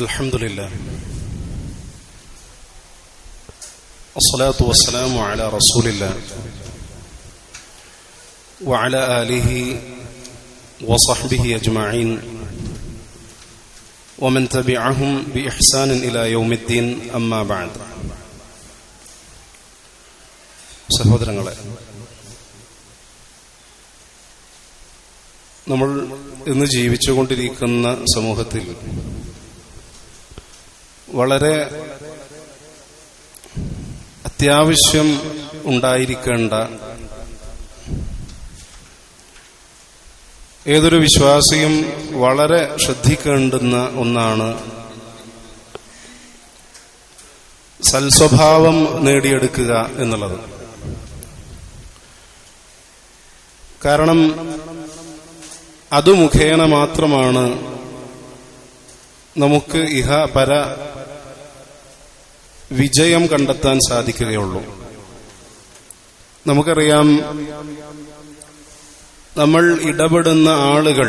അൽഹംദുലില്ലാഹ് വസ്സലാത്തു വസ്സലാമു അലാ റസൂലില്ലാഹ് വഅലാ ആലിഹി വസഹ്ബിഹി അജ്മഈൻ വമൻ തബിഅഹും ബിഇഹ്സാനിൻ ഇലാ യൗമിദ്ദീൻ അമ്മാ ബഅദ്. സഹോദരങ്ങളെ, നമ്മൾ ഇന്ന് ജീവിച്ചുകൊണ്ടിരിക്കുന്ന സമൂഹത്തിൽ വളരെ അത്യാവശ്യം ഉണ്ടായിരിക്കേണ്ട, ഏതൊരു വിശ്വാസിയും വളരെ ശ്രദ്ധിക്കേണ്ടുന്ന ഒന്നാണ് സൽസ്വഭാവം നേടിയെടുക്കുക എന്നുള്ളത്. കാരണം അത് മുഖേന മാത്രമാണ് നമുക്ക് ഇഹ പര വിജയം കണ്ടെത്താൻ സാധിക്കുകയുള്ളൂ. നമുക്കറിയാം, നമ്മൾ ഇടപെടുന്ന ആളുകൾ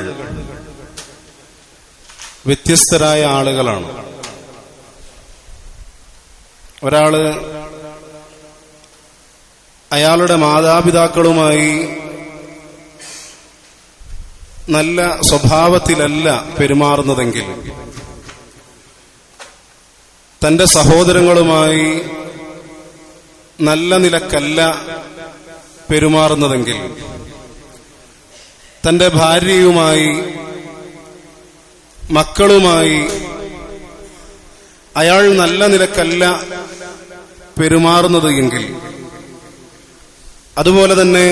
വ്യത്യസ്തരായ ആളുകളാണ്. ഒരാള് അയാളുടെ മാതാപിതാക്കളുമായി നല്ല സ്വഭാവത്തിലല്ല പെരുമാറുന്നതെങ്കിൽ, തന്റെ സഹോദരങ്ങളുമായി നല്ല നിലക്കല്ല പെരുമാറുന്നതെങ്കിൽ, തന്റെ ഭാര്യയുമായി മക്കളുമായി അയാൾ നല്ല നിലക്കല്ല പെരുമാറുന്നത് എങ്കിൽ, അതുപോലെ തന്നെ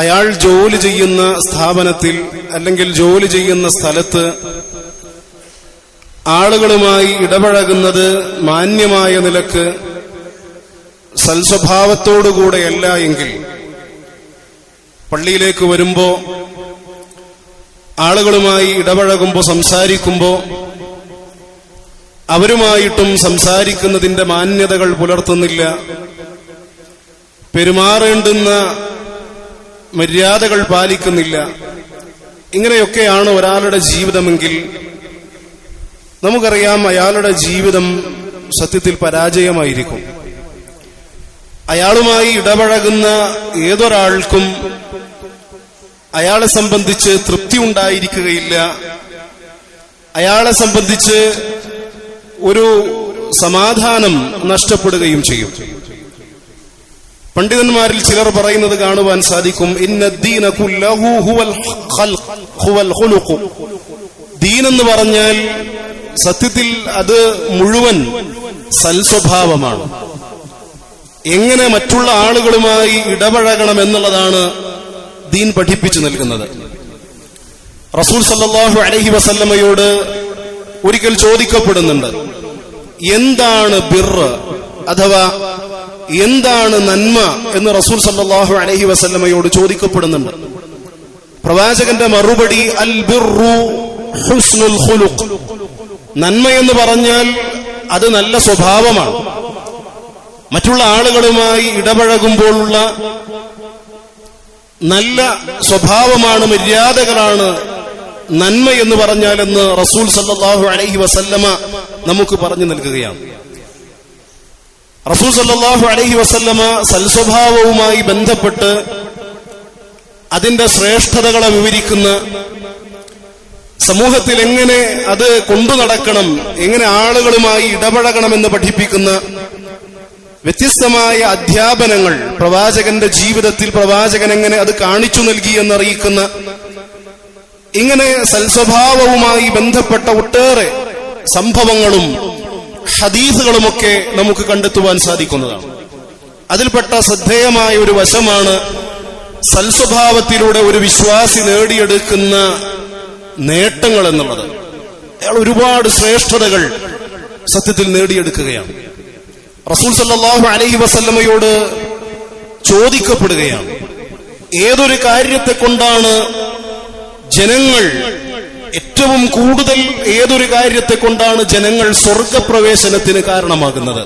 അയാൾ ജോലി ചെയ്യുന്ന സ്ഥാപനത്തിൽ അല്ലെങ്കിൽ ജോലി ചെയ്യുന്ന സ്ഥലത്ത് ആളുകളുമായി ഇടപഴകുന്നത് മാന്യമായ നിലക്ക് സൽസ്വഭാവത്തോടുകൂടെയല്ല എങ്കിൽ, പള്ളിയിലേക്ക് വരുമ്പോ ആളുകളുമായി ഇടപഴകുമ്പോ സംസാരിക്കുമ്പോ അവരുമായിട്ടും സംസാരിക്കുന്നതിന്റെ മാന്യതകൾ പുലർത്തുന്നില്ല, പെരുമാറേണ്ടുന്ന മര്യാദകൾ പാലിക്കുന്നില്ല, ഇങ്ങനെയൊക്കെയാണ് ഒരാളുടെ ജീവിതമെങ്കിൽ നമുക്കറിയാം അയാളുടെ ജീവിതം സത്യത്തിൽ പരാജയമായിരിക്കും. അയാളുമായി ഇടപഴകുന്ന ഏതൊരാൾക്കും അയാളെ സംബന്ധിച്ച് തൃപ്തി ഉണ്ടായിരിക്കുകയില്ല, അയാളെ സംബന്ധിച്ച് ഒരു സമാധാനം നഷ്ടപ്പെടുകയും ചെയ്യും. പണ്ഡിതന്മാരിൽ ചിലർ പറയുന്നത് കാണുവാൻ സാധിക്കും, ഇന്നദ്ദീന കുല്ലഹു ഹുവൽ ഖുലുഖ്. ദീനെന്ന് പറഞ്ഞാൽ സത്യത്തിൽ അത് മുഴുവൻ സൽസ്വഭാവമാണ്. എങ്ങനെ മറ്റുള്ള ആളുകളുമായി ഇടപഴകണം എന്നുള്ളതാണ് ദീൻ പഠിപ്പിച്ചു നൽകുന്നത്. റസൂൽ സല്ലല്ലാഹു അലൈഹി വസല്ലമയോട് ഒരിക്കൽ ചോദിക്കപ്പെടുന്നുണ്ട്, എന്താണ് ബിർറ് അഥവാ എന്താണ് നന്മ എന്ന് റസൂൽ സല്ലല്ലാഹു അലൈഹി വസല്ലമയോട് ചോദിക്കപ്പെടുന്നുണ്ട്. പ്രവാചകന്റെ മറുപടി, അൽ ബിർറു ഹുസ്നുൽ ഖുലുഖ്. നന്മ എന്ന് പറഞ്ഞാൽ അത് നല്ല സ്വഭാവമാണ്. മറ്റുള്ള ആളുകളുമായി ഇടപഴകുമ്പോഴുള്ള നല്ല സ്വഭാവമാണ്, മര്യാദകളാണ് നന്മ എന്ന് പറഞ്ഞാലെന്ന് റസൂൽ സല്ലല്ലാഹു അലൈഹി വസല്ലമ നമുക്ക് പറഞ്ഞു നൽകുകയാണ്. റസൂൽ സല്ലല്ലാഹു അലൈഹി വസല്ലമ സൽസ്വഭാവവുമായി ബന്ധപ്പെട്ട് അതിന്റെ ശ്രേഷ്ഠതകളെ വിവരിക്കുന്ന, സമൂഹത്തിൽ എങ്ങനെ അത് കൊണ്ടു നടക്കണം, എങ്ങനെ ആളുകളുമായി ഇടപഴകണമെന്ന് പഠിപ്പിക്കുന്ന വ്യത്യസ്തമായ അധ്യാപനങ്ങൾ പ്രവാചകന്റെ ജീവിതത്തിൽ പ്രവാചകൻ എങ്ങനെ അത് കാണിച്ചു നൽകി എന്നറിയിക്കുന്ന, ഇങ്ങനെ സൽസ്വഭാവവുമായി ബന്ധപ്പെട്ട ഒട്ടേറെ സംഭവങ്ങളും ഹദീസുകളുമൊക്കെ നമുക്ക് കണ്ടെത്തുവാൻ സാധിക്കുന്നതാണ്. അതിൽപ്പെട്ട ശ്രദ്ധേയമായ ഒരു വശമാണ് സൽസ്വഭാവത്തിലൂടെ ഒരു വിശ്വാസി നേടിയെടുക്കുന്ന നേട്ടങ്ങൾ എന്നുള്ളത്. അയാൾ ഒരുപാട് ശ്രേഷ്ഠതകൾ സത്യത്തിൽ നേടിയെടുക്കുകയാണ്. റസൂൽ സല്ലല്ലാഹു അലൈഹി വസല്ലമയോട് ചോദിക്കപ്പെടുകയാണ്, ഏതൊരു കാര്യത്തെ കൊണ്ടാണ് ജനങ്ങൾ ഏറ്റവും കൂടുതൽ, ഏതൊരു കാര്യത്തെ കൊണ്ടാണ് ജനങ്ങൾ സ്വർഗപ്രവേശനത്തിന് കാരണമാകുന്നത്?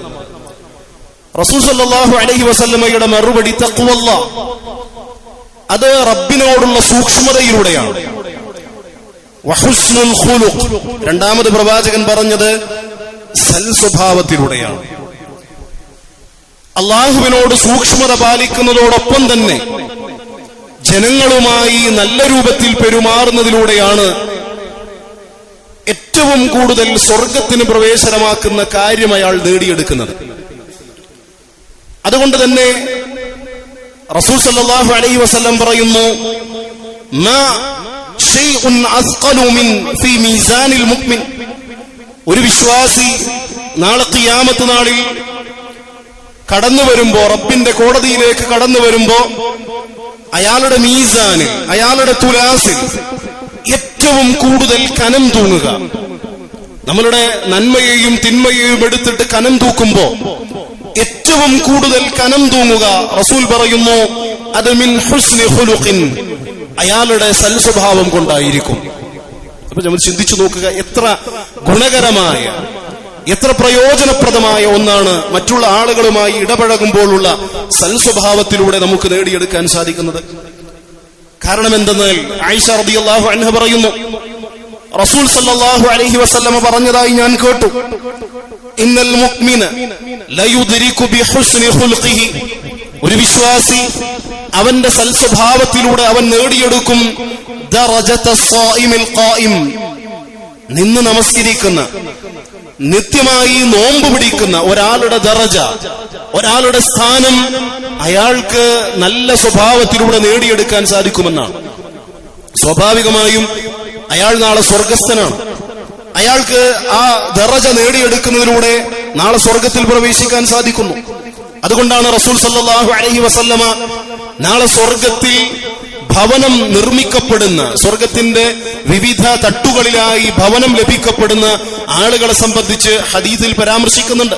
റസൂൽ സല്ലല്ലാഹു അലൈഹി വസല്ലമയുടെ മറുപടി, തഖ്വല്ലാഹ്. അത് റബ്ബിനോടുള്ള സൂക്ഷ്മതയിലൂടെയാണ്. വഹുസ്നുൽ ഖുലുഖ്, രണ്ടാമത് പ്രവാചകൻ പറഞ്ഞത് സൽസ്വഭാവത്തിലൂടെയാണ്. അള്ളാഹുവിനോട് സൂക്ഷ്മത പാലിക്കുന്നതോടൊപ്പം തന്നെ ജനങ്ങളുമായി നല്ല രൂപത്തിൽ പെരുമാറുന്നതിലൂടെയാണ് ഏറ്റവും കൂടുതൽ സ്വർഗത്തിന് പ്രവേശനമാക്കുന്ന കാര്യം അയാൾ നേടിയെടുക്കുന്നത്. അതുകൊണ്ട് തന്നെ റസൂൽ സല്ലല്ലാഹു അലൈഹി വസല്ലം പറയുന്നു, മാ ശൈഉൻ അസ്ഖലു മിൻ ഫീ മീസാനിൽ മുഅ്മിൻ, ഒരു വിശ്വാസി നാളെ ഖിയാമത്ത് നാളിൽ കടന്നു വരുമ്പോ, റബ്ബിന്റെ കോടതിയിലേക്ക് കടന്നു വരുമ്പോ, അയാളുടെ മീസാനിൽ, അയാളുടെ തുലാസിൽ ഏറ്റവും കൂടുതൽ കനം തൂങ്ങുക, നമ്മളുടെ നന്മയെയും തിന്മയെയും എടുത്തിട്ട് കനം തൂക്കുമ്പോ ഏറ്റവും കൂടുതൽ കനം തൂങ്ങുക, റസൂൽ പറയുന്നു, അത് മിൻ ഹുസ്നി ഖുലുഖിൻ, അയാളുടെ സൽസ്വഭാവം കൊണ്ടായിരിക്കും. അപ്പൊ നമ്മൾ ചിന്തിച്ചു നോക്കുക, എത്ര ഗുണകരമായ, എത്ര പ്രയോജനപ്രദമായ ഒന്നാണ് മറ്റുള്ള ആളുകളുമായി ഇടപഴകുമ്പോഴുള്ള സൽസ്വഭാവത്തിലൂടെ നമുക്ക് നേടിയെടുക്കാൻ സാധിക്കുന്നത്. കാരണം എന്തെന്നാൽ ആയിഷ റളിയല്ലാഹു അൻഹ പറയുന്നു, റസൂൽ സല്ലല്ലാഹു അലൈഹി വസല്ലമ പറഞ്ഞതായി ഞാൻ കേട്ടു, ഇന്നൽ മുഅ്മിന ലയുദ്രികു ബിഹുസ്നി ഖുൽഖിഹി, ഒരു വിശ്വാസി അവന്റെ സൽസ്വഭാവത്തിലൂടെ അവൻ നേടിയെടുക്കും ദറജതസ് സായിമിൽ ഖായിം, നിന്ന് നമസ്കരിക്കുന്ന, നിത്യമായി നോമ്പ് പിടിക്കുന്ന ഒരാളുടെ ദറജ, ഒരാളുടെ സ്ഥാനം അയാൾക്ക് നല്ല സ്വഭാവത്തിലൂടെ നേടിയെടുക്കാൻ സാധിക്കുമെന്നാണ്. സ്വാഭാവികമായും അയാൾ നാളെ സ്വർഗസ്ഥനാണ്. അയാൾക്ക് ആ ദറജ നേടിയെടുക്കുന്നതിലൂടെ നാളെ സ്വർഗത്തിൽ പ്രവേശിക്കാൻ സാധിക്കുന്നു. അതുകൊണ്ടാണ് റസൂൽ സല്ലല്ലാഹു അലൈഹി വസല്ലമ നാളെ സ്വർഗത്തിൽ ഭവനം നിർമ്മിക്കപ്പെടുന്ന, സ്വർഗത്തിന്റെ വിവിധ തട്ടുകളിലായി ഭവനം ലഭിക്കപ്പെടുന്ന ആളുകളെ സംബന്ധിച്ച് ഹദീസിൽ പരാമർശിക്കുന്നുണ്ട്.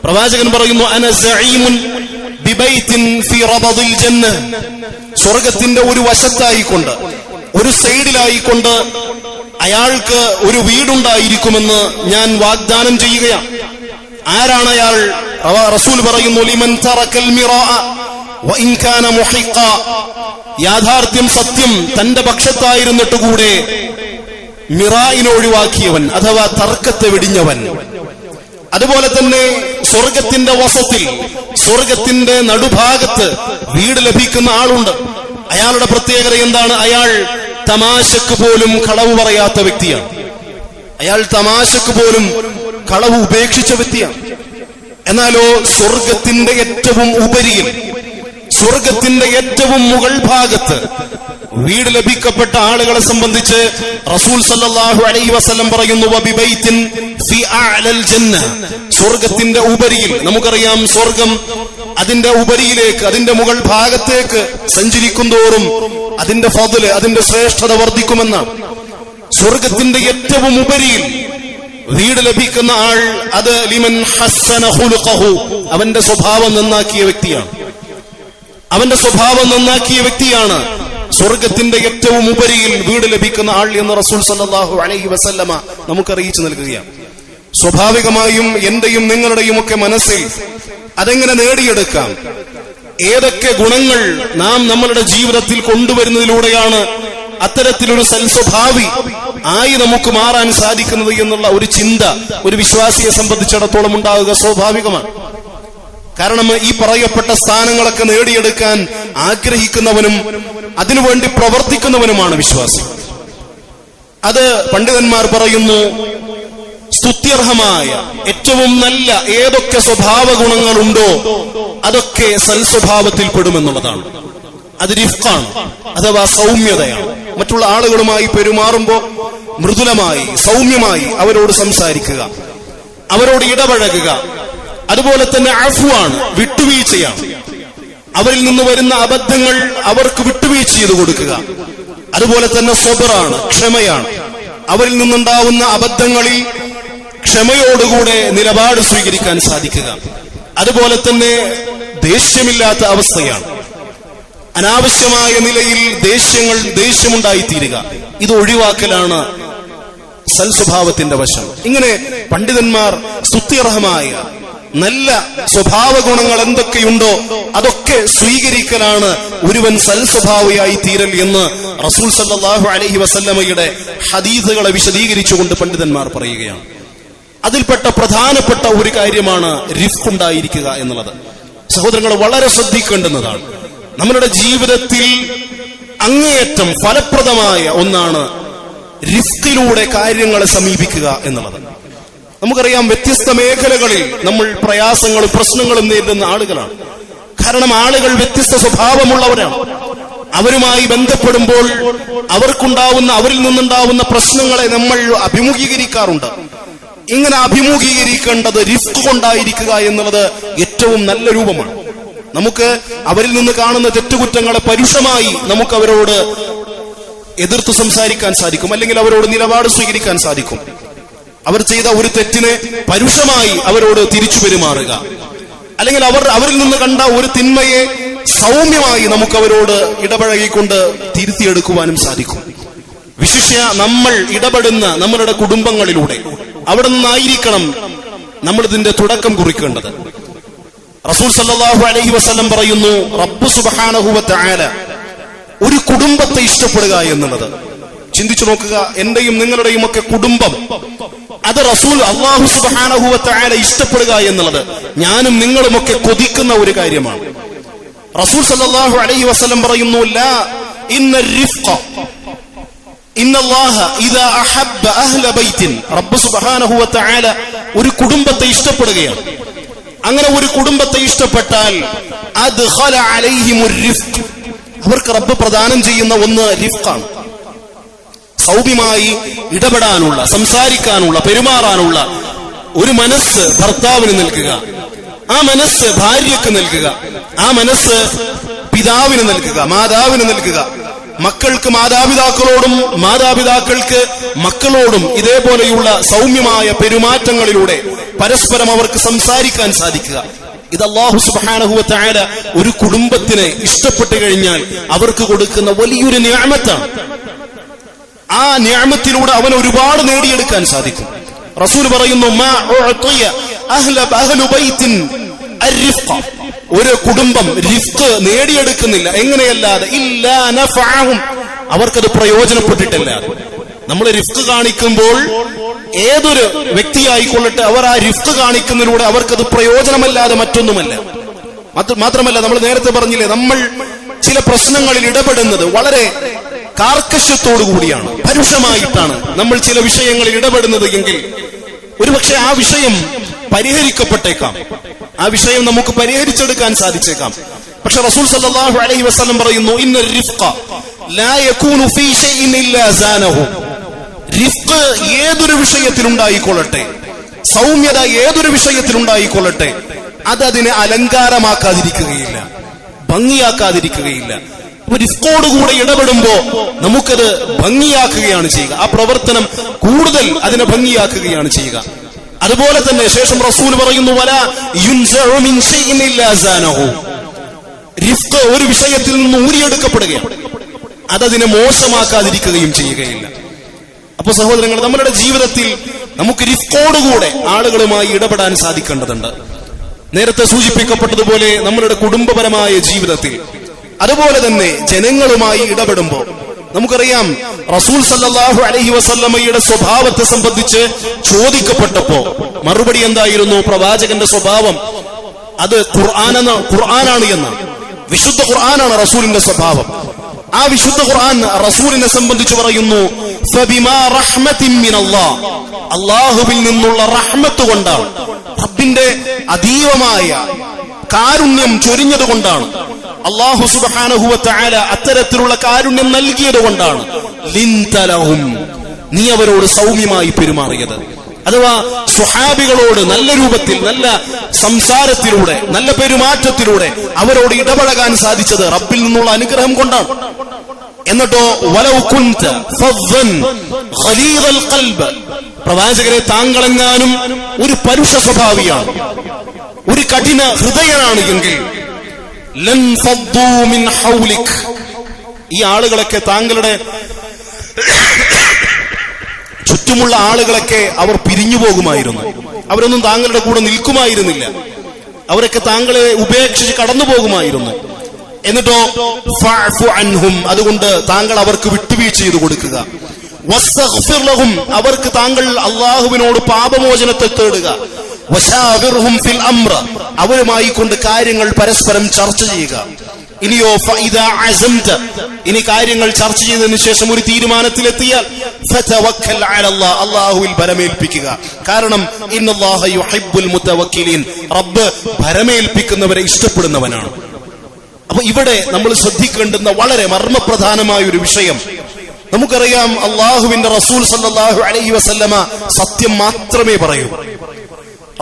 പ്രവാചകൻ പറയുന്നു, അന സഈമുൻ ബിബൈത്തിൻ ഫീ റബദിൽ ജന്ന, സ്വർഗത്തിന്റെ ഒരു വശത്തായിക്കൊണ്ട്, ഒരു സൈഡിലായിക്കൊണ്ട് അയാൾക്ക് ഒരു വീടുണ്ടായിരിക്കുമെന്ന് ഞാൻ വാഗ്ദാനം ചെയ്യുകയാണ്. ആരാണ് അയാൾ? റസൂൽ പറയുന്നു, ലിമൻ തറക്കൽ മിറാഅ വഇൻ കാന മുഹിഖ, യാഥാർത്ഥ്യം, സത്യം തന്റെ പക്ഷത്തായിരുന്നിട്ട് കൂടെ മിറായിനെ ഒഴിവാക്കിയവൻ, അഥവാ തർക്കത്തെ വെടിഞ്ഞവൻ. അതുപോലെ തന്നെ സ്വർഗത്തിന്റെ വസത്തിൽ, സ്വർഗത്തിന്റെ നടുഭാഗത്ത് വീട് ലഭിക്കുന്ന ആളുണ്ട്. അയാളുടെ പ്രത്യേകത എന്താണ്? അയാൾ തമാശക്ക് പോലും കളവ് പറയാത്ത വ്യക്തിയാണ്. അയാൾ തമാശക്ക് പോലും കളവ് ഉപേക്ഷിച്ച വ്യക്തിയാണ്. എന്നാലോ സ്വർഗത്തിന്റെ ഏറ്റവും ഉപരിയിൽ, സ്വർഗത്തിന്റെ ഏറ്റവും മുകൾ ഭാഗത്ത് വീട് ലഭിക്കപ്പെട്ട ആളുകളെ സംബന്ധിച്ച് റസൂൽ സല്ലല്ലാഹു അലൈഹി വസല്ലം പറയുന്നു, വബിബൈത്തിൻ ഫീ അഅലൽ ജന്ന, സ്വർഗത്തിന്റെ ഉപരിയിൽ. നമുക്കറിയാം, സ്വർഗം അതിന്റെ ഉപരിയിലേക്ക്, അതിന്റെ മുകൾ ഭാഗത്തേക്ക് സഞ്ചരിക്കും തോറും അതിന്റെ ഫദ്ല്, അതിന്റെ ശ്രേഷ്ഠത വർദ്ധിക്കുമെന്നാണ്. സ്വർഗത്തിന്റെ ഏറ്റവും ഉപരിയിൽ വീട് ലഭിക്കുന്ന ആൾ, അത് ലിമൻ ഹസ്സന ഖുലുഖഹു, അവന്റെ സ്വഭാവം നന്നാക്കിയ വ്യക്തിയാണ്. അവന്റെ സ്വഭാവം നന്നാക്കിയ വ്യക്തിയാണ് സ്വർഗത്തിന്റെ ഏറ്റവും ഉപരിയിൽ വീട് ലഭിക്കുന്ന ആൾ എന്ന് റസൂൽ സല്ലല്ലാഹു അലൈഹി വസല്ലമ നമുക്കറിയിച്ചു നൽകുകയാണ്. സ്വാഭാവികമായും എന്റെയും നിങ്ങളുടെയും ഒക്കെ മനസ്സിൽ അതെങ്ങനെ നേടിയെടുക്കാം, ഏതൊക്കെ ഗുണങ്ങൾ നാം നമ്മളുടെ ജീവിതത്തിൽ കൊണ്ടുവരുന്നതിലൂടെയാണ് അത്തരത്തിലൊരു സൽസ്വഭാവി ആയി നമുക്ക് മാറാൻ സാധിക്കുന്നത് എന്നുള്ള ഒരു ചിന്ത ഒരു വിശ്വാസിയെ സംബന്ധിച്ചിടത്തോളം ഉണ്ടാവുക സ്വാഭാവികമാണ്. കാരണം ഈ പറയപ്പെട്ട സ്ഥാനങ്ങളൊക്കെ നേടിയെടുക്കാൻ ആഗ്രഹിക്കുന്നവനും അതിനുവേണ്ടി പ്രവർത്തിക്കുന്നവനുമാണ് വിശ്വാസി. അത് പണ്ഡിതന്മാർ പറയുന്നു, സ്തുത്യർഹമായ ഏറ്റവും നല്ല ഏതൊക്കെ സ്വഭാവ ഗുണങ്ങളുണ്ടോ അതൊക്കെ സൽസ്വഭാവത്തിൽ പെടുമെന്നുള്ളതാണ്. അത് റിഫ്ഖാണ്, അഥവാ സൗമ്യതയാണ്. മറ്റുള്ള ആളുകളുമായി പെരുമാറുമ്പോൾ മൃദുലമായി, സൗമ്യമായി അവരോട് സംസാരിക്കുക, അവരോട് ഇടപഴകുക. അതുപോലെ തന്നെ അഫ്വാണ്, വിട്ടുവീഴ്ചയാണ്. അവരിൽ നിന്ന് വരുന്ന അബദ്ധങ്ങൾ അവർക്ക് വിട്ടുവീഴ്ച ചെയ്തു കൊടുക്കുക. അതുപോലെ തന്നെ സബറാണ്, ക്ഷമയാണ്. അവരിൽ നിന്നുണ്ടാവുന്ന അബദ്ധങ്ങളിൽ ക്ഷമയോടുകൂടെ നിലപാട് സ്വീകരിക്കാൻ സാധിക്കുക. അതുപോലെ തന്നെ ദേഷ്യമില്ലാത്ത അവസ്ഥയാണ്. അനാവശ്യമായ നിലയിൽ ദേഷ്യമുണ്ടായിത്തീരുക, ഇത് ഒഴിവാക്കലാണ് സൽസ്വഭാവത്തിന്റെ വശം. ഇങ്ങനെ പണ്ഡിതന്മാർ സ്തുത്യർഹമായ നല്ല സ്വഭാവ ഗുണങ്ങൾ എന്തൊക്കെയുണ്ടോ അതൊക്കെ സ്വീകരിക്കലാണ് ഒരുവൻ സൽസ്വഭാവിയായി തീരൽ എന്ന് റസൂൽ സല്ലല്ലാഹു അലൈഹി വസല്ലമയുടെ ഹദീസുകളെ വിശദീകരിച്ചുകൊണ്ട് പണ്ഡിതന്മാർ പറയുകയാണ്. അതിൽപ്പെട്ട പ്രധാനപ്പെട്ട ഒരു കാര്യമാണ് റിഫ്ഖ് ഉണ്ടായിരിക്കുക എന്നുള്ളത്. സഹോദരങ്ങൾ, വളരെ ശ്രദ്ധിക്കേണ്ടുന്നതാണ്. നമ്മളുടെ ജീവിതത്തിൽ അങ്ങേയറ്റം ഫലപ്രദമായ ഒന്നാണ് റിഫ്ഖിലൂടെ കാര്യങ്ങളെ സമീപിക്കുക എന്നുള്ളത്. നമുക്കറിയാം, വ്യത്യസ്ത മേഖലകളിൽ നമ്മൾ പ്രയാസങ്ങളും പ്രശ്നങ്ങളും നേരിടുന്ന ആളുകളാണ്. കാരണം ആളുകൾ വ്യത്യസ്ത സ്വഭാവമുള്ളവരാണ്. അവരുമായി ബന്ധപ്പെടുമ്പോൾ അവരിൽ നിന്നുണ്ടാവുന്ന പ്രശ്നങ്ങളെ നമ്മൾ അഭിമുഖീകരിക്കാറുണ്ട്. ഇങ്ങനെ അഭിമുഖീകരിക്കേണ്ടത് റിഫ്ഖ് കൊണ്ടായിരിക്കുക എന്നുള്ളത് ഏറ്റവും നല്ല രൂപമാണ്. നമുക്ക് അവരിൽ നിന്ന് കാണുന്ന തെറ്റുകുറ്റങ്ങളെ പരുഷമായി നമുക്ക് അവരോട് എതിർത്ത് സംസാരിക്കാൻ സാധിക്കും, അല്ലെങ്കിൽ അവരോട് നിലപാട് സ്വീകരിക്കാൻ സാധിക്കും. അവർ ചെയ്ത ഒരു തെറ്റിനെ പരുഷമായി അവരോട് തിരിച്ചു പെരുമാറുക, അല്ലെങ്കിൽ അവരിൽ നിന്ന് കണ്ട ഒരു തിന്മയെ സൗമ്യമായി നമുക്ക് അവരോട് ഇടപഴകിക്കൊണ്ട് തിരുത്തിയെടുക്കുവാനും സാധിക്കും. വിശിഷ്യ നമ്മൾ ഇടപെടുന്ന നമ്മളുടെ കുടുംബങ്ങളിലൂടെ അവിടെ നിന്നായിരിക്കണം നമ്മൾ ഇതിന്റെ തുടക്കം കുറിക്കേണ്ടത്. റസൂൽ സല്ലല്ലാഹു അലൈഹി വസല്ലം പറയുന്നു, റബ്ബ് സുബ്ഹാനഹു വ തആല ഒരു കുടുംബത്തെ ഇഷ്ടപ്പെടുക എന്നുള്ളത്. ചിന്തിച്ചു നോക്കുക, എന്റെയും നിങ്ങളുടെയും ഒക്കെ കുടുംബം അത് റസൂൽ അല്ലാഹു സുബ്ഹാനഹു വ തആല ഇഷ്ടപ്പെടുക എന്നുള്ളത് ഞാനും നിങ്ങളുമൊക്കെ കൊതിക്കുന്ന ഒരു കാര്യമാണ്. റസൂൽ സല്ലല്ലാഹു അലൈഹി വസല്ലം പറയുന്നു, ലാ ഇന്ന റിഫ്ഖ ഇന്നല്ലാഹ ഇദാ അഹബ്ബ അഹ്ല ബൈത്തിൻ. റബ്ബ് സുബ്ഹാനഹു വ തആല ഒരു കുടുംബത്തെ ഇഷ്ടപ്പെടുകയാണ്. അങ്ങനെ ഒരു കുടുംബത്തെ ഇഷ്ടപ്പെട്ടാൽ അദ്ഖല അലൈഹിമുർ റിഫ്ഖ്, അവർക്ക് റബ്ബ് പ്രദാനം ചെയ്യുന്ന ഒന്ന് റിഫ്ഖാണ്. സൗമ്യമായി ഇടപെടാനുള്ള, സംസാരിക്കാനുള്ള, പെരുമാറാനുള്ള ഒരു മനസ്സ് ഭർത്താവിന് നൽകുക, ആ മനസ്സ് ഭാര്യയ്ക്ക് നൽകുക, ആ മനസ്സ് പിതാവിന് നൽകുക, മാതാവിന് നൽകുക. മക്കൾക്ക് മാതാപിതാക്കളോടും മാതാപിതാക്കൾക്ക് മക്കളോടും ഇതേപോലെയുള്ള സൗമ്യമായ പെരുമാറ്റങ്ങളിലൂടെ പരസ്പരം അവർക്ക് സംസാരിക്കാൻ സാധിക്കുക. ഇത് അല്ലാഹു സുബ്ഹാനഹു വ തആല ഒരു കുടുംബത്തിനെ ഇഷ്ടപ്പെട്ടു കഴിഞ്ഞാൽ അവർക്ക് കൊടുക്കുന്ന വലിയൊരു നിഅമത്താണ്. ആ നിഅമത്തിലൂടെ അവൻ ഒരുപാട് നേടിയെടുക്കാൻ സാധിക്കും. റസൂൽ പറയുന്നു, മാ ഉഅതിയ അഹ്ലു ബൈത്തിൻ അർറിഫ്ഖ, ഒരു കുടുംബം റിഫ്ഖ് നേടിയെടുക്കുന്നില്ല എങ്ങനെയല്ലാതെ ഇല്ലാ നഫഅഹും, അവർക്കത് പ്രയോജനപ്പെട്ടിട്ടില്ല. നമ്മൾ റിഫ്ഖ് കാണിക്കുമ്പോൾ ഏതൊരു വ്യക്തിയായിക്കൊള്ളട്ടെ, അവർ ആ റിഫ്ഖ് കാണിക്കുന്നതിലൂടെ അവർക്കത് പ്രയോജനമല്ലാതെ മറ്റൊന്നുമല്ല. മാത്രമല്ല, നമ്മൾ നേരത്തെ പറഞ്ഞില്ലേ, നമ്മൾ ചില പ്രശ്നങ്ങളിൽ ഇടപെടുന്നത് വളരെ കാർക്കശ്യത്തോടു കൂടിയാണ്, പരുഷമായിട്ടാണ് നമ്മൾ ചില വിഷയങ്ങളിൽ ഇടപെടുന്നത് എങ്കിൽ ഒരുപക്ഷെ ആ വിഷയം പരിഹരിക്കപ്പെട്ടേക്കാം, ആ വിഷയം നമുക്ക് പരിഹരിച്ചെടുക്കാൻ സാധിച്ചേക്കാം. പക്ഷെ റസൂൽ സല്ലല്ലാഹു അലൈഹി വസല്ലം പറയുന്നു, ഇന്ന റിഫ്ഖ ലാ യകൂനു ഫീ ശൈഇൻ ഇല്ലാ സാനഹു. റിഫ്ഖ് ഏതൊരു വിഷയത്തിലുണ്ടായിക്കൊള്ളട്ടെ, സൗമ്യത ഏതൊരു വിഷയത്തിലുണ്ടായിക്കൊള്ളട്ടെ, അതിനെ അലങ്കാരമാക്കാതിരിക്കുകയില്ല, ഭംഗിയാക്കാതിരിക്കുകയില്ല. റിഫ്ഖോടുകൂടെ ഇടപെടുമ്പോ നമുക്കത് ഭംഗിയാക്കുകയാണ് ചെയ്യുക, ആ പ്രവർത്തനം കൂടുതൽ അതിനെ ഭംഗിയാക്കുകയാണ് ചെയ്യുക. അതുപോലെ തന്നെ ശേഷം റസൂൽ പറയുന്നു, വലാ യുൻസഉ മിൻ ശൈഇൻ ഇല്ലാ സാനഹു. റിഫ്ഖ് ഒരു വിഷയത്തിൽ നിന്ന് ഊരിയെടുക്കപ്പെടുകയാണ്, അതതിനെ മോശമാക്കാതിരിക്കുകയും ചെയ്യുകയില്ല. അപ്പൊ സഹോദരങ്ങൾ, നമ്മുടെ ജീവിതത്തിൽ നമുക്ക് റിഫ്ഖോടുകൂടെ ആളുകളുമായി ഇടപെടാൻ സാധിക്കേണ്ടതുണ്ട്. നേരത്തെ സൂചിപ്പിക്കപ്പെട്ടതുപോലെ നമ്മളുടെ കുടുംബപരമായ ജീവിതത്തിൽ, അതുപോലെ തന്നെ ജനങ്ങളുമായി ഇടപെടുമ്പോൾ നമുക്കറിയാം, റസൂൽ സല്ലല്ലാഹു അലൈഹി വസല്ലമയുടെ സ്വഭാവത്തെ സംബന്ധിച്ച് ചോദിക്കപ്പെട്ടപ്പോ മറുപടി എന്തായിരുന്നു? പ്രവാചകന്റെ സ്വഭാവം അത് ഖുർആനാണ് എന്നാണ്. വിശുദ്ധ ഖുർആനാണ് റസൂലിന്റെ സ്വഭാവം. ആ വിശുദ്ധ ഖുർആൻ റസൂലിനെ സംബന്ധിച്ച് പറയുന്നു, ഫബിമാ റഹ്മത്തിൻ മിനല്ലാഹ്, അല്ലാഹുവിൽ നിന്നുള്ള റഹ്മത്ത് കൊണ്ടാണ്, റബ്ബിന്റെ അതീവമായ കാരുണ്യം ചൊരിഞ്ഞതുകൊണ്ടാണ്, അല്ലാഹു സുബ്ഹാനഹു വ തആല അത്തരത്തിലുള്ള കാരുണ്യം നൽകിയത് കൊണ്ടാണ് ലിൻത ലഹും, നീ അവരോട് സൗമ്യമായി പെരുമാറിയത്. അഥവാ സ്വഹാബികളോട് നല്ല രൂപത്തിൽ, നല്ല സംസാരത്തിലൂടെ, നല്ല പെരുമാറ്റത്തിലൂടെ അവരോട് ഇടപഴകാൻ സാധിച്ചത് റബ്ബിൽ നിന്നുള്ള അനുഗ്രഹം കൊണ്ടാണ്. എന്നിട്ടോ വലൗ കുൻത ഫദ്ദൻ ഖലീദൽ ഖൽബ്, പ്രവാചകരെ താങ്കളെങ്ങാനും ഒരു പരുഷ സ്വഭാവിയാണ്, ഒരു കഠിന ഹൃദയനാണ് എങ്കിൽ ലൻ ഫദ്ദൂ മിൻ ഹൗലിക്, ഈ ആളുകളൊക്കെ, താങ്കളുടെ ചുറ്റുമുള്ള ആളുകളൊക്കെ അവർ പിരിഞ്ഞു പോകുമായിരുന്നു. അവരൊന്നും താങ്കളുടെ കൂടെ നിൽക്കുമായിരുന്നില്ല. അവരൊക്കെ താങ്കളെ ഉപേക്ഷിച്ച് കടന്നു പോകുമായിരുന്നു. എന്നിട്ടോ ഫഅഫു അൻഹും, അതുകൊണ്ട് താങ്കൾ അവർക്ക് വിട്ടുവീഴ്ച ചെയ്തു കൊടുക്കുക. വസ്തഗ്ഫിർ ലഹും, അവർക്ക് താങ്കൾ അള്ളാഹുവിനോട് പാപമോചനത്തെ തേടുക. വശാവിർഹും ഫിൽ അംറ, അവരുമായി കൊണ്ട് കാര്യങ്ങൾ പരസ്പരം ചർച്ച ചെയ്യുക. ഇനിയോ ഫഇദാ അസംത, ഇനി കാര്യങ്ങൾ ചർച്ച ചെയ്തതിനു ശേഷം ഒരു തീരുമാനത്തിലെത്തിയാൽ ഫതവക്കൽ അലല്ലാഹ്, അല്ലാഹുവിൽ ഭരമേൽപ്പിക്കുക. കാരണം ഇന്നല്ലാഹ യുഹിബ്ബുൽ മുതവക്കിലീൻ, റബ്ബ് ഭരമേൽപ്പിക്കുന്നവരെ ഇഷ്ടപ്പെടുന്നവനാണ്. അപ്പൊ ഇവിടെ നമ്മൾ ശ്രദ്ധിക്കേണ്ടുന്ന വളരെ മർമ്മപ്രധാനമായ ഒരു വിഷയം, നമുക്കറിയാം അള്ളാഹുവിന്റെ റസൂൽ സല്ലല്ലാഹു അലൈഹി വസല്ലമ സത്യം മാത്രമേ പറയൂ.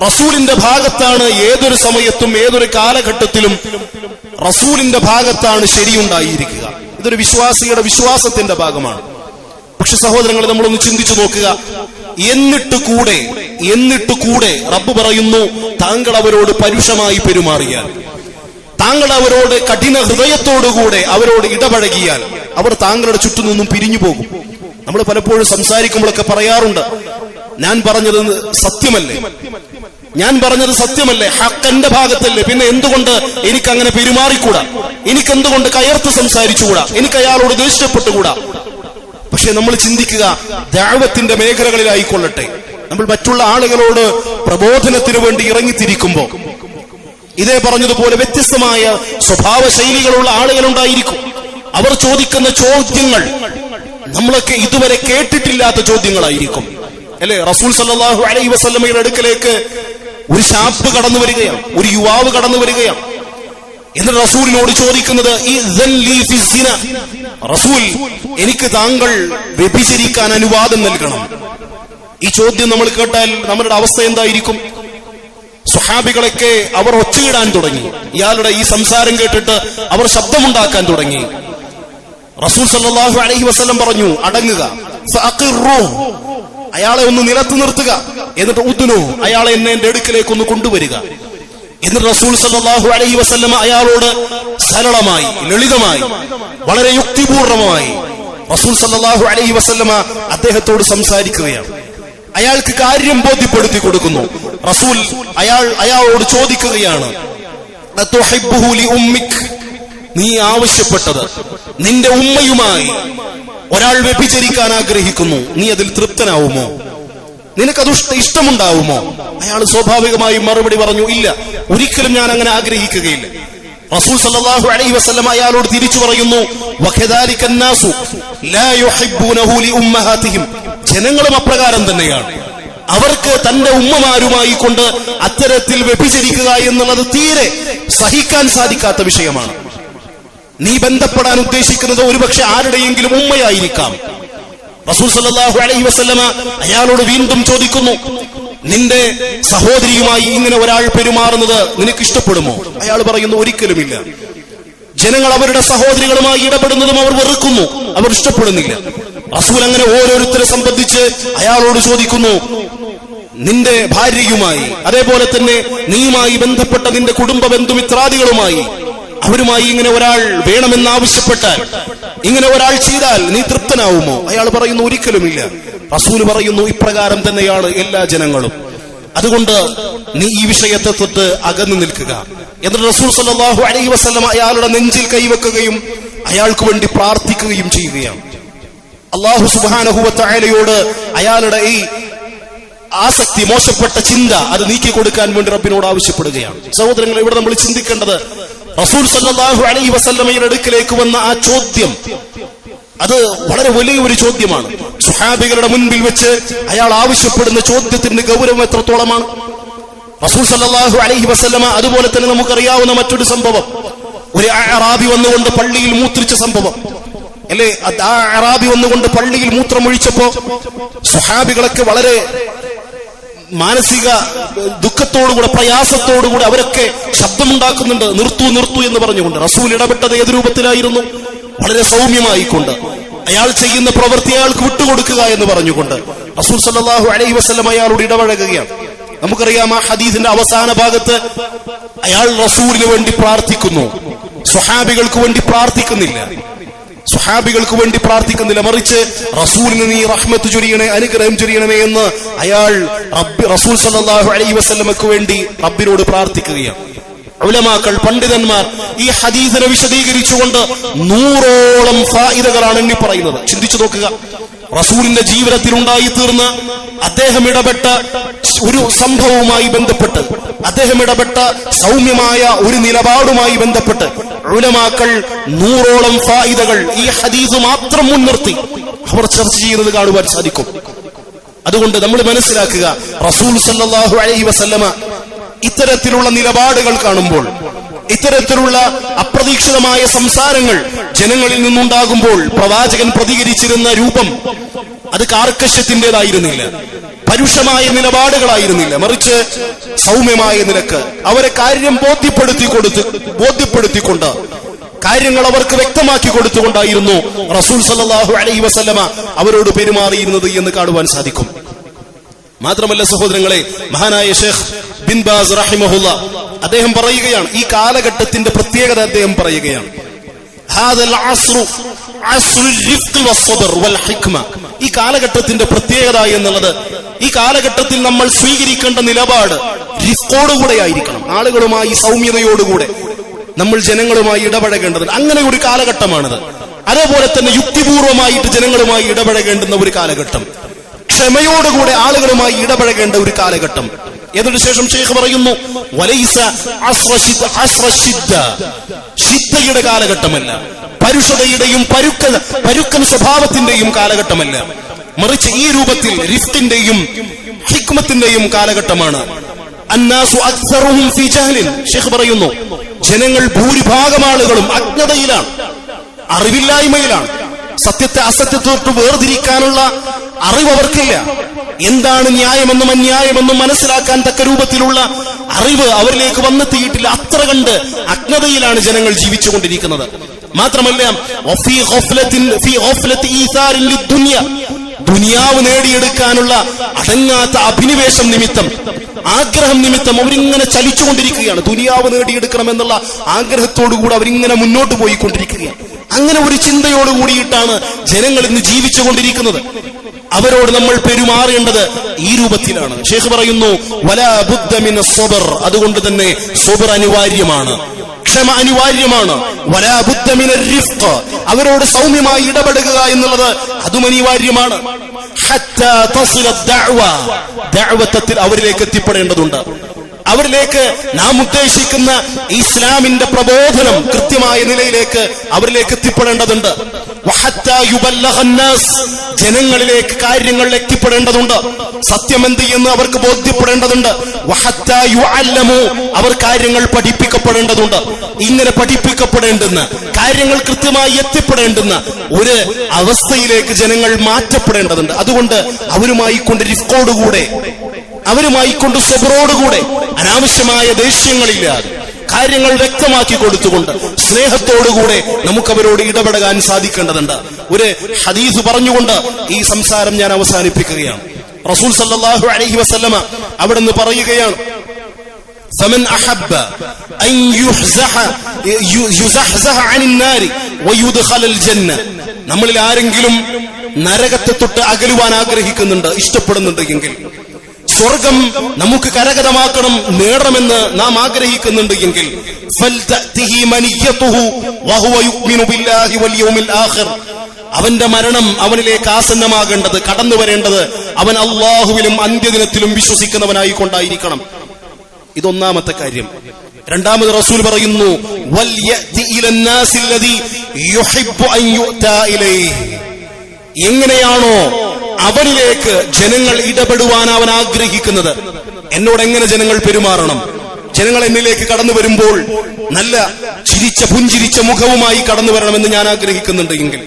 റസൂലിന്റെ ഭാഗത്താണ് ഏതൊരു സമയത്തും ഏതൊരു കാലഘട്ടത്തിലും റസൂലിന്റെ ഭാഗത്താണ് ശരിയുണ്ടായിരിക്കുക. ഇതൊരു വിശ്വാസിയുടെ വിശ്വാസത്തിന്റെ ഭാഗമാണ്. പക്ഷെ സഹോദരങ്ങളെ, നമ്മളൊന്ന് ചിന്തിച്ചു നോക്കുക. എന്നിട്ട് കൂടെ റബ്ബ് പറയുന്നു, താങ്കൾ അവരോട് പരുഷമായി പെരുമാറിയാൽ, താങ്കൾ അവരോട് കഠിന ഹൃദയത്തോടുകൂടെ അവരോട് ഇടപഴകിയാൽ, അവർ താങ്കളുടെ ചുറ്റും നിന്നും പിരിഞ്ഞു പോകും. നമ്മൾ പലപ്പോഴും സംസാരിക്കുമ്പോഴൊക്കെ പറയാറുണ്ട്, ഞാൻ പറഞ്ഞത് സത്യമല്ലേ, ഞാൻ പറഞ്ഞത് സത്യമല്ലേ, ഹക്ക് എന്റെ ഭാഗത്തല്ലേ, പിന്നെ എന്തുകൊണ്ട് എനിക്കങ്ങനെ പെരുമാറിക്കൂടാ, എനിക്കെന്തുകൊണ്ട് കയർത്ത് സംസാരിച്ചുകൂടാ, എനിക്ക് അയാളോട് ദേഷ്യപ്പെട്ടുകൂടാ. പക്ഷെ നമ്മൾ ചിന്തിക്കുക, ദഅവത്തിന്റെ മേഖലകളിലായിക്കൊള്ളട്ടെ, നമ്മൾ മറ്റുള്ള ആളുകളോട് പ്രബോധനത്തിനു വേണ്ടി ഇറങ്ങിത്തിരിക്കുമ്പോ ഇതേ പറഞ്ഞതുപോലെ വ്യത്യസ്തമായ സ്വഭാവ ശൈലികളുള്ള ആളുകളുണ്ടായിരിക്കും. അവർ ചോദിക്കുന്ന ചോദ്യങ്ങൾ നമ്മളൊക്കെ ഇതുവരെ കേട്ടിട്ടില്ലാത്ത ചോദ്യങ്ങളായിരിക്കും, അല്ലെ? റസൂൽ സല്ലല്ലാഹു അലൈഹി വസല്ലമയുടെ അടുക്കലേക്ക് ഒരു ശാബ് കടന്നു വരികയാണ്, ഒരു യുവാവ് കടന്നു വരികയാണ്. എന്നിട്ട് റസൂലിനോട് ചോദിക്കുന്നത്, റസൂൽ, എനിക്ക് താങ്കൾ വ്യഭിചരിക്കാൻ അനുവാദം നൽകണം. ഈ ചോദ്യം നമ്മൾ കേട്ടാൽ നമ്മുടെ അവസ്ഥ എന്തായിരിക്കും? സ്വഹാബികളൊക്കെ അവർ ഒച്ചയിടാൻ തുടങ്ങി. ഇയാളുടെ ഈ സംസാരം കേട്ടിട്ട് അവർ ശബ്ദമുണ്ടാക്കാൻ തുടങ്ങി. റസൂൽ സല്ലല്ലാഹു അലൈഹി വസല്ലം പറഞ്ഞു, അടങ്ങുക, അയാളെ ഒന്ന് നിലത്ത് നിർത്തുക, എന്നിട്ട് ഉദ്നു, അയാളെ എന്റെ അടുക്കലേക്ക് ഒന്ന് കൊണ്ടുവരിക. എന്നിട്ട് റസൂൽ സല്ലല്ലാഹു അലൈഹി വസല്ലം അയാളോട് സരളമായി, ലളിതമായി, വളരെ യുക്തിപൂർണമായി റസൂൽ സല്ലല്ലാഹു അലൈഹി വസല്ലം അദ്ദേഹത്തോട് സംസാരിക്കുകയാണ്. അയാൾക്ക് കാര്യം ബോധ്യപ്പെടുത്തി കൊടുക്കുന്നു. റസൂൽ അയാളോട് ചോദിക്കുകയാണ്, നീ ആവശ്യപ്പെട്ടത് നിന്റെ ഉമ്മയുമായി ഒരാൾ വ്യഭിചരിക്കാൻ ആഗ്രഹിക്കുന്നു, നീ അതിൽ തൃപ്തനാവുമോ? നിനക്കത് ഇഷ്ടമുണ്ടാവുമോ? അയാൾ സ്വാഭാവികമായും മറുപടി പറഞ്ഞു, ഇല്ല, ഒരിക്കലും ഞാൻ അങ്ങനെ ആഗ്രഹിക്കുകയില്ല. റസൂൽ സല്ലല്ലാഹു അലൈഹി വസല്ലം അയാളോട് തിരിച്ചു പറയുന്നു, വകദാലിക അന്നാസു ലാ യുഹിബ്ബൂനഹു ലിഉമ്മഹാതിഹിം, ജനങ്ങളും അപ്രകാരം തന്നെയാണ്. അവർക്ക് തന്റെ ഉമ്മമാരുമായി കൊണ്ട് അത്തരത്തിൽ വ്യഭിചരിക്കുക എന്നുള്ളത് തീരെ സഹിക്കാൻ സാധിക്കാത്ത വിഷയമാണ്. നീ ബന്ധപ്പെടാൻ ഉദ്ദേശിക്കുന്നത് ഒരുപക്ഷെ ആരുടെയെങ്കിലും ഉമ്മയായിരിക്കാം. റസൂൽ സല്ലല്ലാഹു അലൈഹി വസല്ലമ അയാളോട് വീണ്ടും ചോദിക്കുന്നു, നിന്റെ സഹോദരിയുമായി ഇങ്ങനെ ഒരാൾ പെരുമാറുന്നത് നിനക്ക് ഇഷ്ടപ്പെടുമോ? അയാൾ പറയുന്നു, ഒരിക്കലുമില്ല. ജനങ്ങൾ അവരുടെ സഹോദരികളുമായി ഇടപെടുന്നതും അവർ വെറുക്കുന്നു, അവർ ഇഷ്ടപ്പെടുന്നില്ല. റസൂൽ അങ്ങനെ ഓരോരുത്തരെ സംബന്ധിച്ച് അയാളോട് ചോദിക്കുന്നു, നിന്റെ ഭാര്യയുമായി, അതേപോലെ തന്നെ നീയുമായി ബന്ധപ്പെട്ട നിന്റെ കുടുംബ ബന്ധുമിത്രാദികളുമായി, അവരുമായി ഇങ്ങനെ ഒരാൾ വേണമെന്നാവശ്യപ്പെട്ടാൽ, ഇങ്ങനെ ഒരാൾ ചെയ്താൽ നീ തൃപ്തനാവുമോ? അയാൾ പറയുന്നു, ഒരിക്കലുമില്ല. റസൂൽ പറയുന്നു, ഇപ്രകാരം തന്നെയാണ് എല്ലാ ജനങ്ങളും, അതുകൊണ്ട് നീ ഈ വിഷയത്തെ തൊട്ട് അകന്നു നിൽക്കുക. എന്നിട്ട് റസൂൽ സല്ലല്ലാഹു അലൈഹി വസല്ലം അയാളുടെ നെഞ്ചിൽ കൈവെക്കുകയും അയാൾക്ക് വേണ്ടി പ്രാർത്ഥിക്കുകയും ചെയ്യുകയാണ്. അല്ലാഹു സുബ്ഹാനഹു വ തആലയോട് അയാളുടെ ഈ ആസക്തി, മോശപ്പെട്ട ചിന്ത, അത് നീക്കി കൊടുക്കാൻ വേണ്ടി റബ്ബിനോട് ആവശ്യപ്പെടുകയാണ്. സഹോദരങ്ങളെ, ഇവിടെ നമ്മൾ ചിന്തിക്കേണ്ടത്, റസൂൽ സല്ലല്ലാഹു അലൈഹി വസല്ലമയുടെ അടുക്കലേക്ക് വന്ന ആ ചോദ്യം, അത് വളരെ വലിയൊരു ചോദ്യമാണ്. സുഹാബികളുടെ മുൻപിൽ വെച്ച് അയാൾ ആവശ്യപ്പെടുന്ന ചോദ്യത്തിന്റെ ഗൗരവം എത്രത്തോളമാണ്. റസൂൽ സല്ലല്ലാഹു അലൈഹി വസല്ലമ, അതുപോലെ തന്നെ നമുക്കറിയാവുന്ന മറ്റൊരു സംഭവം, ഒരു അറാബി വന്നുകൊണ്ട് പള്ളിയിൽ മൂത്രിച്ച സംഭവം, അല്ലെ? ആ അറാബി വന്നുകൊണ്ട് പള്ളിയിൽ മൂത്രമൊഴിച്ചപ്പോ സുഹാബികളൊക്കെ വളരെ മാനസിക ദുഃഖത്തോടുകൂടെ, പ്രയാസത്തോടുകൂടെ അവരൊക്കെ ശബ്ദമുണ്ടാക്കുന്നുണ്ട്, നിർത്തു നിർത്തു എന്ന് പറഞ്ഞുകൊണ്ട്. റസൂൽ ഇടപെട്ടത് ഏത് രൂപത്തിലായിരുന്നു? വളരെ സൗമ്യമായിക്കൊണ്ട്, അയാൾ ചെയ്യുന്ന പ്രവൃത്തി അയാൾക്ക് വിട്ടുകൊടുക്കുക എന്ന് പറഞ്ഞുകൊണ്ട് റസൂൽ സല്ലല്ലാഹു അലൈഹി വസല്ലം അയാളോട് ഇടപഴകുകയാണ്. നമുക്കറിയാം, ആ ഹദീസിന്റെ അവസാന ഭാഗത്ത് അയാൾ റസൂലിന് വേണ്ടി പ്രാർത്ഥിക്കുന്നു, സ്വഹാബികൾക്ക് വേണ്ടി പ്രാർത്ഥിക്കുന്നില്ല. സ്വഹാബികൾക്ക് വേണ്ടി പ്രാർത്ഥിക്കുന്നില്ല, മറിച്ച് റസൂലിന് നീ റഹ്മത്ത് ചൊരിയണേ, അനുഗ്രഹം ചൊരിയണമേ എന്ന് അയാൾ റസൂൽ സല്ലല്ലാഹു അലൈഹി വസല്ലമക്ക് വേണ്ടി റബ്ബിനോട് പ്രാർത്ഥിക്കുകയാണ്. ഉലമാക്കൾ, പണ്ഡിതന്മാർ ഈ ഹദീസിനെ വിശദീകരിച്ചുകൊണ്ട് 100ഓളം ഫായിദകളാണ് എണ്ണി പറയുന്നത്. ചിന്തിച്ചു നോക്കുക, റസൂലിന്റെ ജീവിതത്തിൽ ഉണ്ടായിത്തീർന്ന അദ്ദേഹം ഇടപെട്ട ഒരു സംഭവവുമായി ബന്ധപ്പെട്ട്, അദ്ദേഹം ഇടപെട്ട സൗമ്യമായ ഒരു നിലപാടുമായി ബന്ധപ്പെട്ട് ഉലമാക്കൾ 100ഓളം ഫായിദകൾ ഈ ഹദീസ് മാത്രം മുൻനിർത്തി അവർ ചർച്ച ചെയ്യുന്നത് കാണുവാൻ സാധിക്കും. അതുകൊണ്ട് നമ്മൾ മനസ്സിലാക്കുക, റസൂൽ സല്ലല്ലാഹു അലൈഹി വസല്ലമ ഇത്തരത്തിലുള്ള നിലപാടുകൾ കാണുമ്പോൾ, ഇത്തരത്തിലുള്ള അപ്രതീക്ഷിതമായ സംസാരങ്ങൾ ജനങ്ങളിൽ നിന്നുണ്ടാകുമ്പോൾ പ്രവാചകൻ പ്രതികരിച്ചിരുന്ന രൂപം അത് കാർക്കശ്യത്തിൻ്റെതായിരുന്നില്ല, പരുഷമായ നിലപാടുകളായിരുന്നില്ല, മറിച്ച് സൗമ്യമായ നിലക്ക് അവരെ കാര്യം ബോധ്യപ്പെടുത്തിക്കൊണ്ട് കാര്യങ്ങൾ അവർക്ക് വ്യക്തമാക്കി കൊടുത്തുകൊണ്ടായിരുന്നു റസൂൽ സല്ലല്ലാഹു അലൈഹി വസല്ലമ അവരോട് പെരുമാറിയിരുന്നത് എന്ന് കാണുവാൻ സാധിക്കും. മാത്രമല്ല സഹോദരങ്ങളെ, മഹാനായ ഷേഖ് ബിൻ ബാസ് റഹിമഹുല്ല അദ്ദേഹം പറയുകയാണ്, ഈ കാലഘട്ടത്തിന്റെ പ്രത്യേകത അദ്ദേഹം പറയുകയാണ്, ഈ കാലഘട്ടത്തിന്റെ പ്രത്യേകത എന്നുള്ളത്, ഈ കാലഘട്ടത്തിൽ നമ്മൾ സ്വീകരിക്കേണ്ട നിലപാട് റിഫ്കോടുകൂടെ ആയിരിക്കണം. ആളുകളുമായി സൗമ്യതയോടുകൂടെ നമ്മൾ ജനങ്ങളുമായി ഇടപഴകേണ്ടത് അങ്ങനെ ഒരു കാലഘട്ടമാണിത്. അതേപോലെ തന്നെ യുക്തിപൂർവമായിട്ട് ജനങ്ങളുമായി ഇടപഴകേണ്ടുന്ന ഒരു കാലഘട്ടം, ക്ഷമയോടുകൂടെ ആളുകളുമായി ഇടപഴകേണ്ട ഒരു കാലഘട്ടം. എന്നിട്ട് ശേഷം ഷെയ്ഖ് പറയുന്നു, വലൈസ ശിദ്ധയുടെ കാലഘട്ടമല്ല, പരുഷതയുടെയും പരുക്കൻ സ്വഭാവത്തിന്റെയും കാലഘട്ടമല്ല, മറിച്ച് ഈ രൂപത്തിൽ റിഫ്റ്റിന്റെയും ഹിക്മത്തിന്റെയും കാലഘട്ടമാണ്. അന്നാസു അക്സറുഹും ഫീ ജഹ്ലിൻ, ഷെയ്ഖ് പറയുന്നു, ജനങ്ങൾ ഭൂരിഭാഗം ആളുകളും അജ്ഞതയിലാണ്, അറിവില്ലായ്മയിലാണ്. സത്യത്തെ അസത്യത്തോട്ട് വേർതിരിക്കാനുള്ള അറിവ് അവർക്കില്ല. എന്താണ് ന്യായമെന്നും അന്യായമെന്നും മനസ്സിലാക്കാൻ തക്ക രൂപത്തിലുള്ള അറിവ് അവരിലേക്ക് വന്നെത്തിയിട്ടില്ല. അത്ര കണ്ട് അജ്ഞതയിലാണ് ജനങ്ങൾ ജീവിച്ചുകൊണ്ടിരിക്കുന്നത്. മാത്രമല്ല, ദുനിയാവ് നേടിയെടുക്കാനുള്ള അടങ്ങാത്ത അഭിനിവേശം നിമിത്തം, ആഗ്രഹം നിമിത്തം അവരിങ്ങനെ ചലിച്ചുകൊണ്ടിരിക്കുകയാണ്. ദുനിയാവ് നേടിയെടുക്കണമെന്നുള്ള ആഗ്രഹത്തോടുകൂടി അവരിങ്ങനെ മുന്നോട്ട് പോയിക്കൊണ്ടിരിക്കുകയാണ്. അങ്ങനെ ഒരു ചിന്തയോട് കൂടിയിട്ടാണ് ജനങ്ങൾ ഇന്ന് ജീവിച്ചുകൊണ്ടിരിക്കുന്നത്. അവരോട് നമ്മൾ പെരുമാറേണ്ടത് ഈ രൂപത്തിലാണ്. ഷെയ്ഖ് പറയുന്നു, വലാ ബുദ്ദ മിന സ്വബർ, അതുകൊണ്ട് തന്നെ സ്വബർ അനിവാര്യമാണ്, ക്ഷമ അനിവാര്യമാണ്. വലാ ബുദ്ദ മിന റിഫ്ഖ്, അവരോട് സൗമ്യമായി ഇടപെടുക എന്നുള്ളത് അതും അനിവാര്യമാണ്. ഹത്താ തസില ദഅവ, ദഅവത്തിൽ അവരിലേക്ക് എത്തിപ്പെടേണ്ടതുണ്ട്. അവരിലേക്ക് നാം ഉദ്ദേശിക്കുന്ന ഇസ്ലാമിന്റെ പ്രബോധനം കൃത്യമായ നിലയിലേക്ക് അവരിലേക്ക് എത്തിപ്പെടേണ്ടതുണ്ട്. ജനങ്ങളിലേക്ക് കാര്യങ്ങൾ എത്തിപ്പെടേണ്ടതുണ്ട്. സത്യമെന്ത് എന്ന് അവർക്ക് ബോധ്യപ്പെടേണ്ടതുണ്ട്. അവർ കാര്യങ്ങൾ പഠിപ്പിക്കപ്പെടേണ്ടതുണ്ട്. ഇങ്ങനെ പഠിപ്പിക്കപ്പെടേണ്ടുന്ന കാര്യങ്ങൾ കൃത്യമായി എത്തിപ്പെടേണ്ടുന്ന ഒരു അവസ്ഥയിലേക്ക് ജനങ്ങൾ മാറ്റപ്പെടേണ്ടതുണ്ട്. അതുകൊണ്ട് അവരുമായി കൊണ്ട് റിഫ്കോടുകൂടെ, അവരുമായി കൊണ്ട് സബറോടുകൂടെ, അനാവശ്യമായ ദേഷ്യങ്ങളില്ലാതെ കാര്യങ്ങൾ വ്യക്തമാക്കി കൊടുത്തുകൊണ്ട് സ്നേഹത്തോടുകൂടെ നമുക്കവരോട് ഇടപെടാൻ സാധിക്കേണ്ടതുണ്ട്. ഒരു ഹദീസ് പറഞ്ഞുകൊണ്ട് ഈ സംസാരം ഞാൻ അവസാനിപ്പിക്കുകയാണ്. റസൂൽ സല്ലല്ലാഹു അലൈഹി വസല്ലമ അവിടുന്ന് പറയുകയാണ്, ഫമൻ അഹബ്ബ അൻ യുസഹ്സഹ അനിൻ നാരി വയുദ്ഖലൽ ജന്ന, നമ്മളിൽ ആരെങ്കിലും നരകത്തെ തൊട്ട് അകലുവാൻ ആഗ്രഹിക്കുന്നുണ്ട്, ഇഷ്ടപ്പെടുന്നുണ്ട് എങ്കിൽ, സ്വർഗം നമുക്ക് കരഗതമാക്കണം, നേടണമെന്ന് നാം ആഗ്രഹിക്കുന്നുണ്ട് എങ്കിൽ, അവന്റെ മരണം അവനിലേക്ക് ആസന്നമാകേണ്ടത്, കടന്നു വരേണ്ടത് അവൻ അള്ളാഹുവിലും അന്ത്യദിനത്തിലും വിശ്വസിക്കുന്നവനായി കൊണ്ടായിരിക്കണം. ഇതൊന്നാമത്തെ കാര്യം. രണ്ടാമത് റസൂൽ പറയുന്നു, എങ്ങനെയാണോ അവനിലേക്ക് ജനങ്ങൾ ഇടപെടുവാൻ അവൻ ആഗ്രഹിക്കുന്നത്, എന്നോട് എങ്ങനെ ജനങ്ങൾ പെരുമാറണം, ജനങ്ങൾ എന്നിലേക്ക് കടന്നു വരുമ്പോൾ നല്ല ചിരിച്ച പുഞ്ചിരിച്ച മുഖവുമായി കടന്നു വരണമെന്ന് ഞാൻ ആഗ്രഹിക്കുന്നുണ്ട് എങ്കിൽ,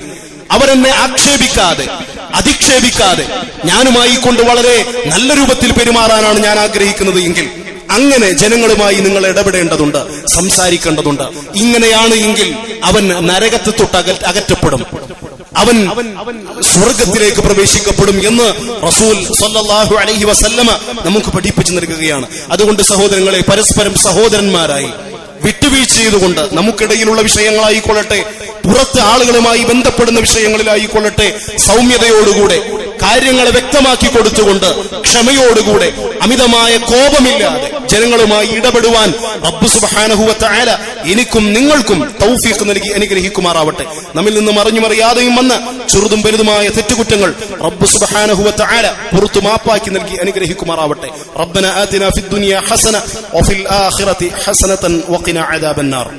അവരെന്നെ ആക്ഷേപിക്കാതെ അധിക്ഷേപിക്കാതെ ഞാനുമായി കൊണ്ട് വളരെ നല്ല രൂപത്തിൽ പെരുമാറാനാണ് ഞാൻ ആഗ്രഹിക്കുന്നത് എങ്കിൽ, അങ്ങനെ ജനങ്ങളുമായി നിങ്ങൾ ഇടപെടേണ്ടതുണ്ട്, സംസാരിക്കേണ്ടതുണ്ട്. ഇങ്ങനെയാണ് എങ്കിൽ അവൻ നരകത്തെ തൊട്ട് അകറ്റപ്പെടും, അവൻ സ്വർഗത്തിലേക്ക് പ്രവേശിക്കപ്പെടും എന്ന് റസൂൽ സല്ലല്ലാഹു അലൈഹി വസല്ലമ നമുക്ക് പഠിപ്പിച്ചു നൽകുകയാണ്. അതുകൊണ്ട് സഹോദരങ്ങളെ, പരസ്പരം സഹോദരന്മാരായി വിട്ടുവീഴ്ച ചെയ്തുകൊണ്ട് നമുക്കിടയിലുള്ള വിഷയങ്ങളായിക്കൊള്ളട്ടെ, പുറത്ത് ആളുകളുമായി ബന്ധപ്പെടുന്ന വിഷയങ്ങളിലായിക്കൊള്ളട്ടെ, സൗമ്യതയോടുകൂടെ കാര്യങ്ങളെ വ്യക്തമാക്കി കൊടുത്തുകൊണ്ട് ക്ഷമയോടുകൂടെ അമിതമായ കോപമില്ലാതെ ജനങ്ങളുമായി ഇടപെടുവാൻ റബ്ബ് സുബ്ഹാനഹു വ തആല എനിക്കും നിങ്ങൾക്കും തൗഫീഖ് നൽകി അനുഗ്രഹിക്കുമാറാവട്ടെ. നമ്മിൽ നിന്ന് മറിഞ്ഞുമറിയാതെയും വന്ന ചെറുതും വലുതുമായ തെറ്റുകുറ്റങ്ങൾ റബ്ബ് സുബ്ഹാനഹു വ തആല പുറത്തു മാപ്പാക്കി നൽകി അനുഗ്രഹിക്കുമാറാവട്ടെ. റബ്ബന ആതിനാ ഫിദ് ദുനിയ ഹസന വഫിൽ ആഖിറതി ഹസനതൻ വഖിനാ അദാബന്നാർ.